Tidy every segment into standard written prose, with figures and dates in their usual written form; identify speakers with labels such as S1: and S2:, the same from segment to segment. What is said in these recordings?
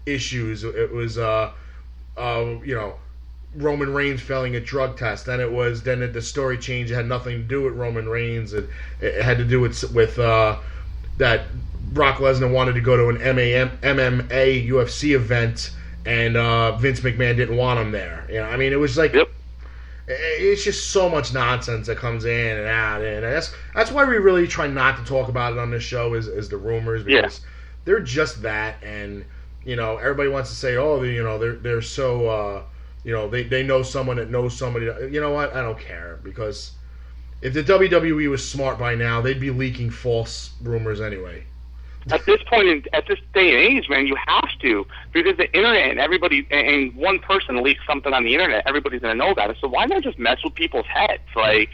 S1: issues. It was Roman Reigns failing a drug test. Then the story changed. It had nothing to do with Roman Reigns. It had to do with that Brock Lesnar wanted to go to an MMA UFC event, and Vince McMahon didn't want him there. I mean, it was like,
S2: yep.
S1: It's just so much nonsense that comes in and out, and that's why we really try not to talk about it on this show is the rumors, because they're just that, and everybody wants to say, oh, they're so they know someone that knows somebody. You know what? I don't care, because if the WWE was smart by now, they'd be leaking false rumors anyway.
S2: At this point, at this day and age, man, you have to, because the internet and everybody, and one person leaks something on the internet, everybody's going to know about it. So why not just mess with people's heads? Like,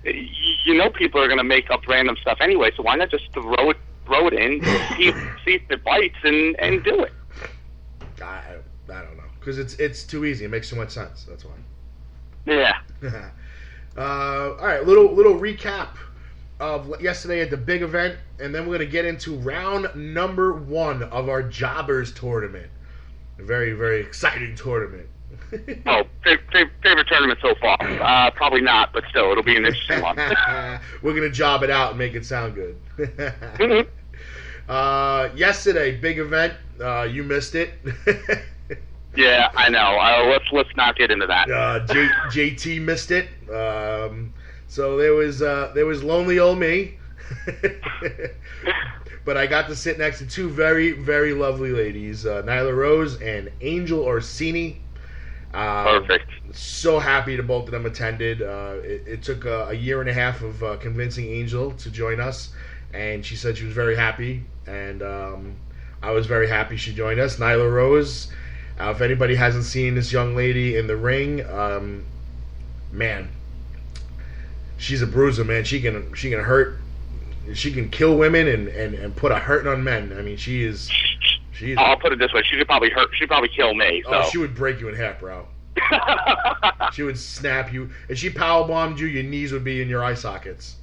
S2: people are going to make up random stuff anyway. So why not just throw it in, see if it bites, and do it?
S1: I don't know, because it's too easy. It makes too much sense. That's why.
S2: Yeah.
S1: All right, little recap of yesterday at the big event, and then we're going to get into round number 1 of our Jobbers tournament. A very, very exciting tournament.
S2: Favorite tournament so far? Probably not, but still, it'll be an interesting one.
S1: We're going to job it out and make it sound good.
S2: Mm-hmm.
S1: Yesterday, big event. You missed it.
S2: Yeah, I know. Let's not get into that.
S1: JT missed it. So there was lonely old me. But I got to sit next to two very, very lovely ladies, Nyla Rose and Angel Orsini.
S2: Perfect.
S1: So happy that both of them attended. It took a year and a half of convincing Angel to join us, and she said she was very happy, and I was very happy she joined us. Nyla Rose, if anybody hasn't seen this young lady in the ring, man, she's a bruiser, man. She can hurt. She can kill women and put a hurting on men. I mean, she's.
S2: I'll put it this way: she'd probably kill me. So.
S1: Oh, she would break you in half, bro. She would snap you. If she powerbombed you, your knees would be in your eye sockets.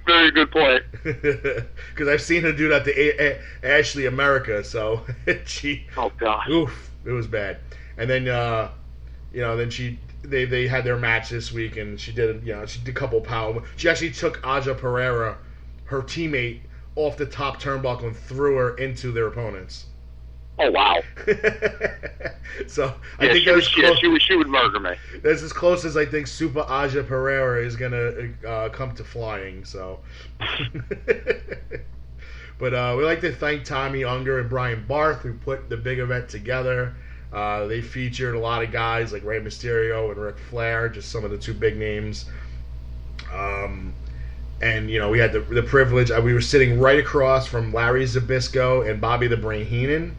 S2: Very good point.
S1: Because I've seen her do that to Ashley America. So she.
S2: Oh God.
S1: Oof, it was bad. And then then they had their match this week, and she did a couple power. She actually took Aja Pereira, her teammate, off the top turnbuckle and threw her into their opponents.
S2: Oh wow!
S1: So I think
S2: she would murder me.
S1: That's as close as I think Super Aja Pereira is gonna come to flying. So, but we like to thank Tommy Unger and Brian Barth, who put the big event together. They featured a lot of guys like Rey Mysterio and Ric Flair, just some of the two big names. And we had the privilege. We were sitting right across from Larry Zbyszko and Bobby the Brain Heenan,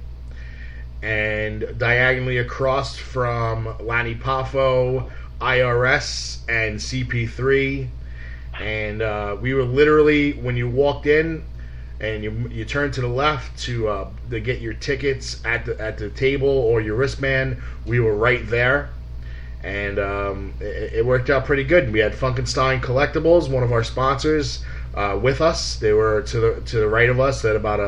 S1: and diagonally across from Lanny Poffo, IRS, and CP3. And we were literally, when you walked in and you turned to the left to get your tickets at the table or your wristband, we were right there. And it worked out pretty good. We had Funkenstein Collectibles, one of our sponsors, with us. They were to the right of us at about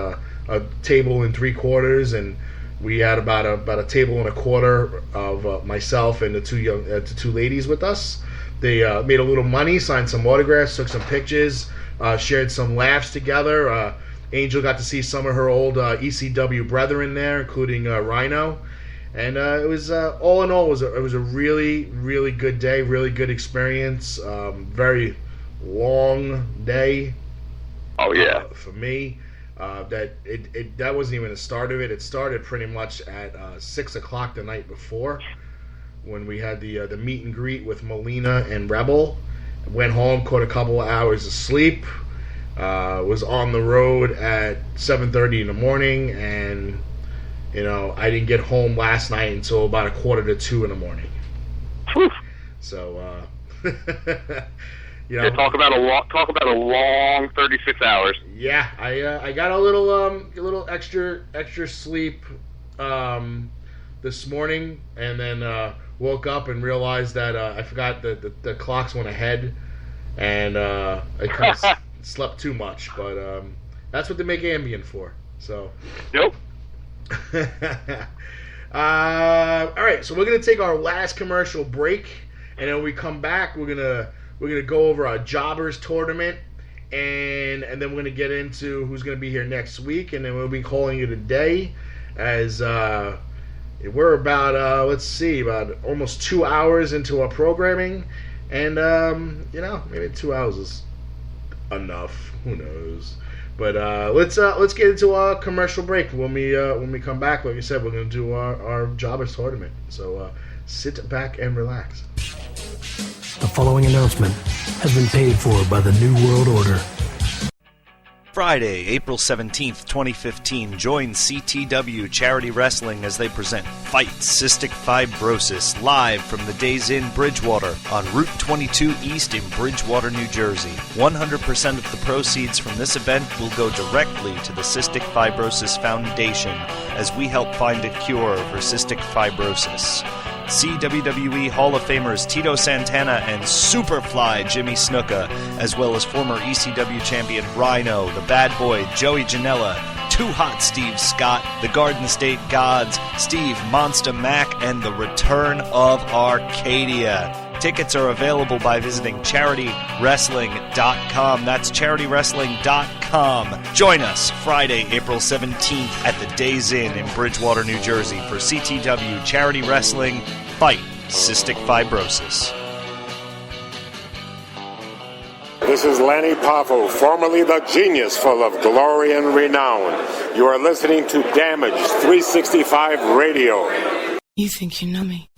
S1: a table and 3/4, and we had about a table and a quarter of myself and the two ladies with us. They made a little money, signed some autographs, took some pictures, shared some laughs together. Angel got to see some of her old ECW brethren there, including Rhino. And it was all in all, it was a really, really good day, really good experience. Very long day.
S2: Oh yeah.
S1: For me, that wasn't even the start of it. It started pretty much at 6 o'clock the night before, when we had the meet and greet with Melina and Rebel. Went home, caught a couple of hours of sleep. Was on the road at 7:30 in the morning, and I didn't get home last night until about 1:45 in the morning.
S2: Whew.
S1: So,
S2: talk about a long 36 hours.
S1: Yeah, I got a little extra sleep this morning, and then woke up and realized that I forgot that the clocks went ahead, and I kind of slept too much. But that's what they make Ambien for. So.
S2: Nope.
S1: All right, so we're gonna take our last commercial break, and then when we come back, we're gonna go over our Jobbers tournament, and then we're gonna get into who's gonna be here next week, and then we'll be calling it a day, as we're about about almost 2 hours into our programming, and maybe 2 hours is enough. Who knows? But let's get into our commercial break. When we come back, like I said, we're going to do our Jobbers tournament. So sit back and relax.
S3: The following announcement has been paid for by the New World Order.
S4: Friday, April 17th, 2015, join CTW Charity Wrestling as they present Fight Cystic Fibrosis live from the Days Inn Bridgewater on Route 22 East in Bridgewater, New Jersey. 100% of the proceeds from this event will go directly to the Cystic Fibrosis Foundation as we help find a cure for cystic fibrosis. See WWE Hall of Famers Tito Santana and Superfly Jimmy Snuka, as well as former ECW champion Rhino, the Bad Boy Joey Janela, Too Hot Steve Scott, the Garden State Gods, Steve Monster Mac, and the return of Arcadia. Tickets are available by visiting CharityWrestling.com. That's CharityWrestling.com. Join us Friday, April 17th at the Days Inn in Bridgewater, New Jersey for CTW Charity Wrestling Fight Cystic Fibrosis.
S5: This is Lanny Poffo, formerly the Genius, full of glory and renown. You are listening to Damage 365 Radio.
S6: You think you know me?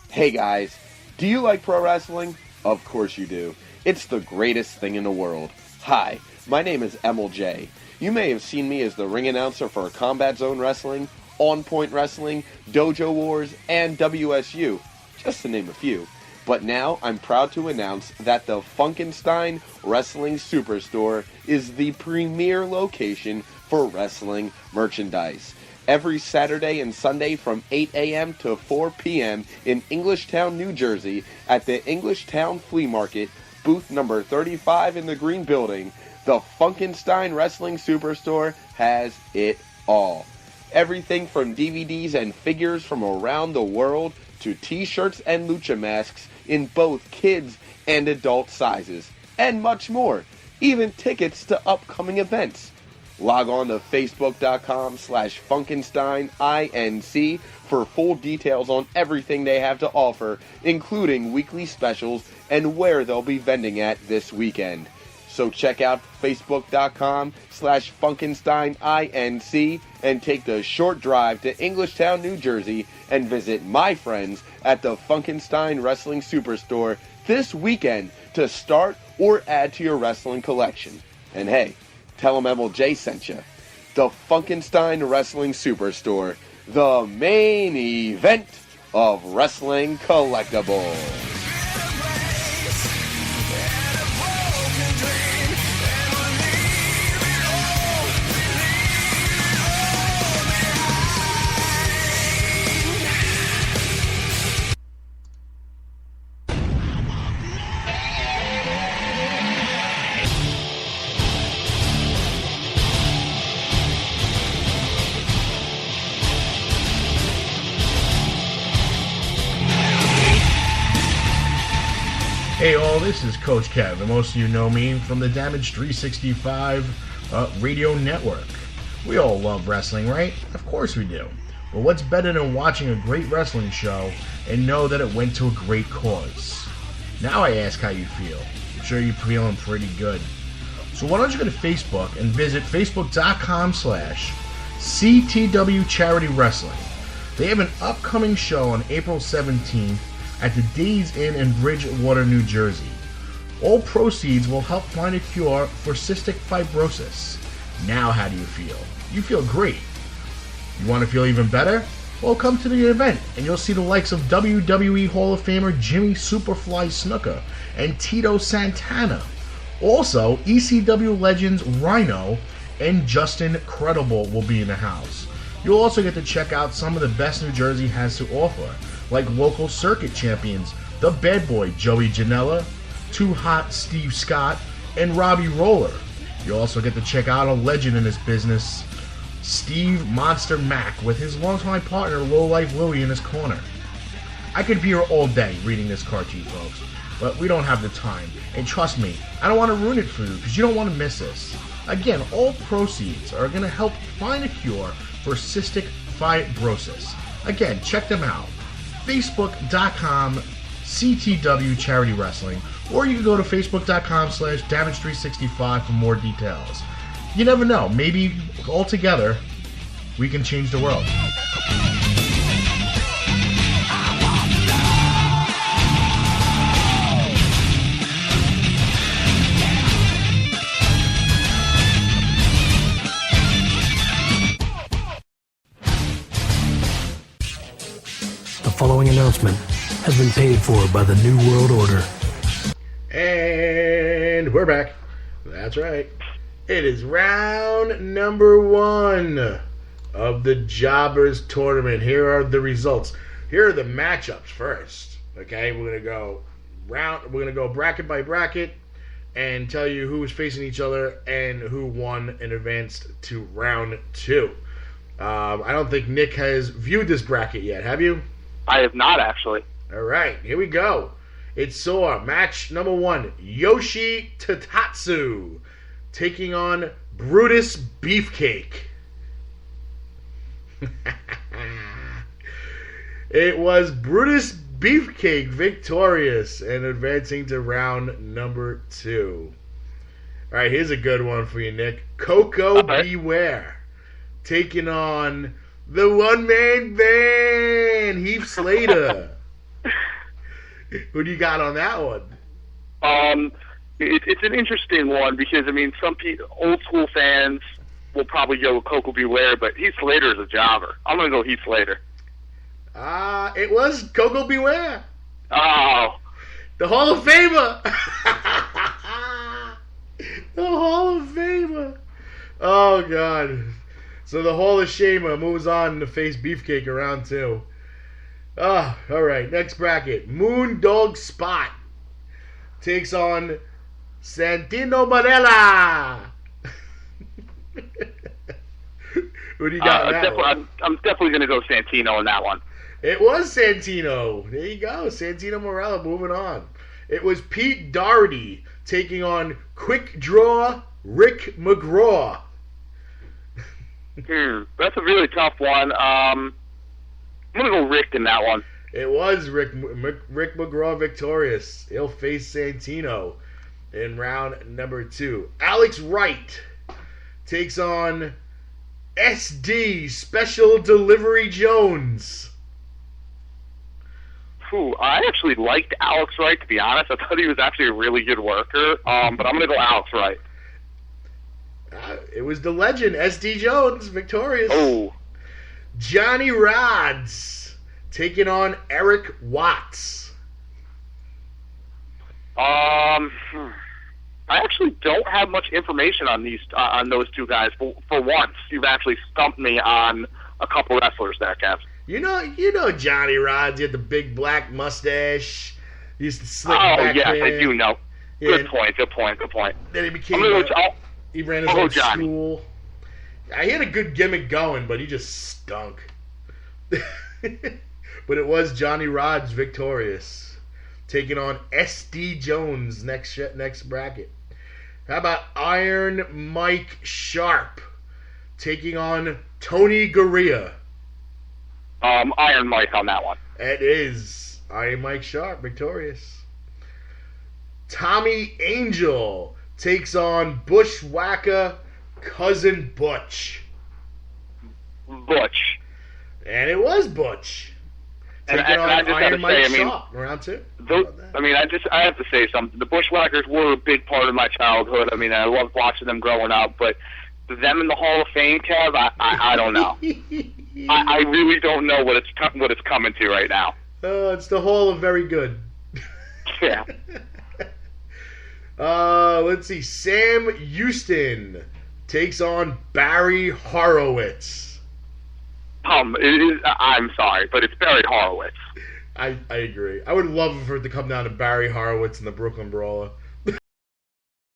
S7: Hey guys, do you like pro wrestling? Of course you do. It's the greatest thing in the world. Hi, my name is Emil J. You may have seen me as the ring announcer for Combat Zone Wrestling, On Point Wrestling, Dojo Wars, and WSU, just to name a few. But now I'm proud to announce that the Funkenstein Wrestling Superstore is the premier location for wrestling merchandise. Every Saturday and Sunday from 8 a.m. to 4 p.m. in Englishtown, New Jersey at the Englishtown Flea Market, booth number 35 in the Green Building, the Funkenstein Wrestling Superstore has it all. Everything from DVDs and figures from around the world to t-shirts and lucha masks in both kids and adult sizes, and much more, even tickets to upcoming events. Log on to Facebook.com/FunkensteinINC for full details on everything they have to offer, including weekly specials and where they'll be vending at this weekend. So check out Facebook.com/FunkensteinINC and take the short drive to Englishtown, New Jersey and visit my friends at the Funkenstein Wrestling Superstore this weekend to start or add to your wrestling collection. And hey, tell them MLJ sent you. The Funkenstein Wrestling Superstore, the main event of wrestling collectibles.
S1: Hey all, this is Coach Kev, and most of you know me from the Damage 365 radio network. We all love wrestling, right? Of course we do. But what's better than watching a great wrestling show and know that it went to a great cause? Now I ask how you feel. I'm sure you're feeling pretty good. So why don't you go to Facebook and visit Facebook.com/CTW Charity Wrestling. They have an upcoming show on April 17th at the Days Inn in Bridgewater, New Jersey. All proceeds will help find a cure for cystic fibrosis. Now how do you feel? You feel great. You want to feel even better? Well, come to the event and you'll see the likes of WWE Hall of Famer Jimmy Superfly Snuka and Tito Santana. Also, ECW legends Rhino and Justin Credible will be in the house. You'll also get to check out some of the best New Jersey has to offer, like local circuit champions, the Bad Boy Joey Janela, Too Hot Steve Scott, and Robbie Roller. You'll also get to check out a legend in this business, Steve Monster Mack, with his longtime partner Lowlife Louie in his corner. I could be here all day reading this card sheet, folks, but we don't have the time. And trust me, I don't want to ruin it for you because you don't want to miss this. Again, all proceeds are going to help find a cure for cystic fibrosis. Again, check them out. Facebook.com CTW Charity Wrestling, or you can go to Facebook.com/Damage365 for more details. You never know, maybe all together we can change the world.
S3: The following announcement has been paid for by the New World Order.
S1: And we're back. That's right. It is round number 1 of the Jobbers Tournament. Here are the results. Here are the matchups first. Okay, we're gonna go bracket by bracket and tell you who is facing each other and who won and advanced to round 2. I don't think Nick has viewed this bracket yet. Have you?
S2: I have not, actually.
S1: All right, here we go. It saw match number 1, Yoshi Tatatsu taking on Brutus Beefcake. It was Brutus Beefcake victorious and advancing to round number 2. All right, here's a good one for you, Nick. Coco Beware taking on the one-man band, Heath Slater. Who do you got on that one?
S2: It's an interesting one because, I mean, some old school fans will probably go with Coco Beware, but Heath Slater is a jobber. I'm going to go Heath Slater.
S1: It was Coco Beware.
S2: Oh.
S1: The Hall of Famer. The Hall of Famer. Oh, God. So the Hall of Shamer moves on to face Beefcake around 2. All right. Next bracket. Moondog Spot takes on Santino Marella. Who do you got on that one?
S2: I'm definitely going to go Santino on that one.
S1: It was Santino. There you go. Santino Marella moving on. It was Pete Doherty taking on Quick Draw Rick McGraw.
S2: That's a really tough one. I'm going to go Rick in that one.
S1: It was Rick McGraw victorious. He'll face Santino in round number 2. Alex Wright takes on SD Special Delivery Jones.
S2: I actually liked Alex Wright, to be honest. I thought he was actually a really good worker, but I'm going to go Alex Wright.
S1: It was the legend, SD Jones, victorious.
S2: Oh.
S1: Johnny Rods taking on Eric Watts.
S2: I actually don't have much information on those two guys. For once, you've actually stumped me on a couple wrestlers there, Kev.
S1: You know Johnny Rods. He had the big black mustache. He used to slick back
S2: yes,
S1: hair.
S2: I do know.
S1: Yeah,
S2: Good point.
S1: Then he became. He ran his own school. He had a good gimmick going, but he just stunk. But it was Johnny Rods victorious, taking on SD Jones next bracket. How about Iron Mike Sharp taking on Tony Gurria?
S2: Iron Mike on that one.
S1: It is Iron Mike Sharp victorious. Tommy Angel takes on Bushwhacker Cousin Butch.
S2: Butch.
S1: And it was Butch. Taking on Iron Mike Sharp round 2.
S2: I have to say something. The Bushwhackers were a big part of my childhood. I mean, I loved watching them growing up, but them in the Hall of Fame, Kev, I don't know. I really don't know what it's coming to right now.
S1: It's the Hall of Very Good.
S2: Yeah.
S1: Let's see. Sam Houston takes on Barry Horowitz.
S2: I'm sorry, but it's Barry Horowitz.
S1: I agree. I would love for it to come down to Barry Horowitz and the Brooklyn Brawler.